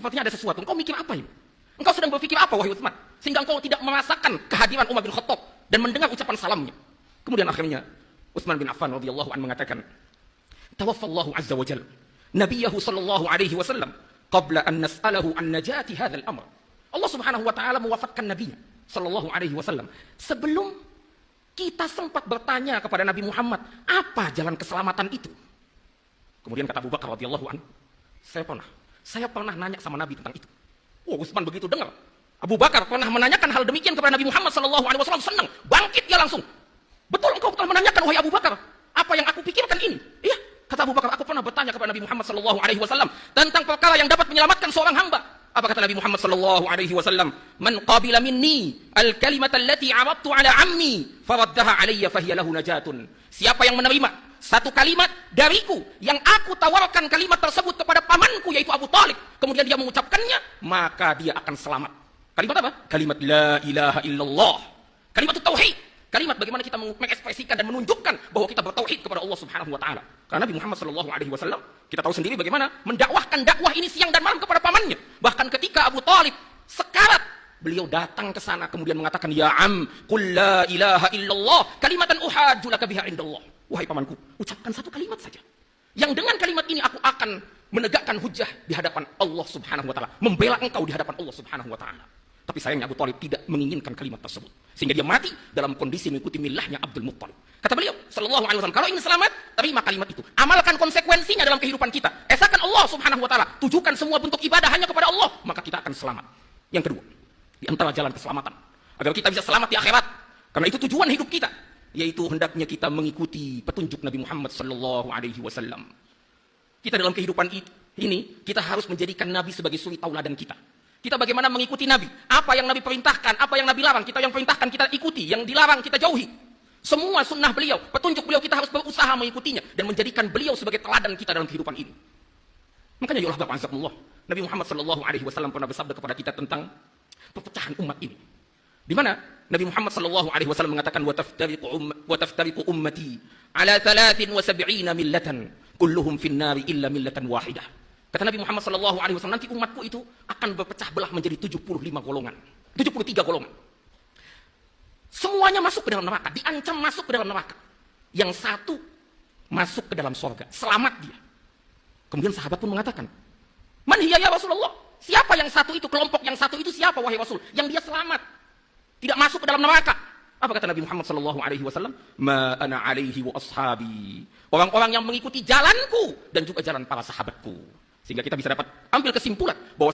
Sepertinya ada sesuatu. Engkau mikir apa ini? Engkau sedang berpikir apa, wahai Utsman? Sehingga engkau tidak merasakan kehadiran Umar bin Khattab dan mendengar ucapan salamnya. Kemudian akhirnya Utsman bin Affan radhiyallahu anhu mengatakan, "Tawaffallahu azza wa jalla nabiyahu sallallahu alaihi wasallam qabla an nas'alahu an najati hadzal amr." Allah Subhanahu wa taala mewafatkan nabinya sallallahu alaihi wasallam sebelum kita sempat bertanya kepada Nabi Muhammad, apa jalan keselamatan itu? Kemudian kata Abu Bakar radhiyallahu anhu, saya pernah nanya sama Nabi tentang itu. Oh, Utsman begitu dengar Abu Bakar pernah menanyakan hal demikian kepada Nabi Muhammad sallallahu alaihi wasallam, senang, bangkit dia langsung. Betul engkau telah menanyakan, wahai Abu Bakar, apa yang aku pikirkan ini? Iya, kata Abu Bakar, aku pernah bertanya kepada Nabi Muhammad sallallahu alaihi wasallam tentang perkara yang dapat menyelamatkan seorang hamba. Apa kata Nabi Muhammad sallallahu alaihi wasallam? Man qabila minni al-kalimata allati 'aradtu 'ala 'ammi faraddaha 'alayya fahiya lahu najatun. Siapa yang menerima satu kalimat dariku yang aku tawarkan kalimat tersebut kepada pamanku yaitu Abu Talib, kemudian dia mengucapkannya, maka dia akan selamat. Kalimat apa? Kalimat la ilaha illallah. Kalimat tauhid. Kalimat bagaimana kita mengekspresikan dan menunjukkan bahwa kita bertauhid kepada Allah Subhanahu wa taala. Karena Nabi Muhammad sallallahu alaihi wasallam, kita tahu sendiri bagaimana mendakwahkan dakwah ini siang dan malam kepada pamannya. Bahkan ketika Abu Talib sekarat, beliau datang ke sana kemudian mengatakan, "Ya am, qul la ilaha illallah kalimatan uhajju laka biha indallah." Wahai pamanku, ucapkan satu kalimat saja, yang dengan kalimat ini aku akan menegakkan hujjah di hadapan Allah Subhanahu wa taala, membela engkau di hadapan Allah Subhanahu wa taala. Tapi sayangnya Abu Talib tidak menginginkan kalimat tersebut, sehingga dia mati dalam kondisi mengikuti milahnya Abdul Muttalib. Kata beliau sallallahu alaihi wasallam, kalau ingin selamat, terima kalimat itu, amalkan konsekuensinya dalam kehidupan kita, esakan Allah Subhanahu wa taala, tujukan semua bentuk ibadah hanya kepada Allah, maka kita akan selamat. Yang kedua, di antara jalan keselamatan agar kita bisa selamat di akhirat, karena itu tujuan hidup kita, yaitu hendaknya kita mengikuti petunjuk Nabi Muhammad sallallahu alaihi wasallam. Kita dalam kehidupan ini, kita harus menjadikan Nabi sebagai suri tauladan kita. Kita bagaimana mengikuti Nabi. Apa yang Nabi perintahkan, apa yang Nabi larang, kita yang perintahkan kita ikuti, yang dilarang kita jauhi. Semua sunnah beliau, petunjuk beliau, kita harus berusaha mengikutinya dan menjadikan beliau sebagai teladan kita dalam kehidupan ini. Makanya ya Allah Bapak Azzakumullah, Nabi Muhammad sallallahu alaihi wasallam pernah bersabda kepada kita tentang perpecahan umat ini. Di mana Nabi Muhammad sallallahu alaihi wasallam mengatakan, wa taftariqu ummati ala 73 millatan kulluhum fin-nari illa millatan wahidah. Kata Nabi Muhammad sallallahu alaihi wasallam, nanti umatku itu akan berpecah belah menjadi 75 golongan, 73 golongan. Semuanya masuk ke dalam neraka, diancam masuk ke dalam neraka. Yang satu masuk ke dalam surga, selamat dia. Kemudian sahabat pun mengatakan, "Man hiya ya Rasulullah?" Siapa yang satu itu, kelompok yang satu itu siapa wahai Rasul? Yang dia selamat, tidak masuk ke dalam neraka. Apa kata Nabi Muhammad sallallahu alaihi wasallam? "Ma ana alaihi wa ashabi." Orang-orang yang mengikuti jalanku dan juga jalan para sahabatku. Sehingga kita bisa dapat ambil kesimpulan bahwa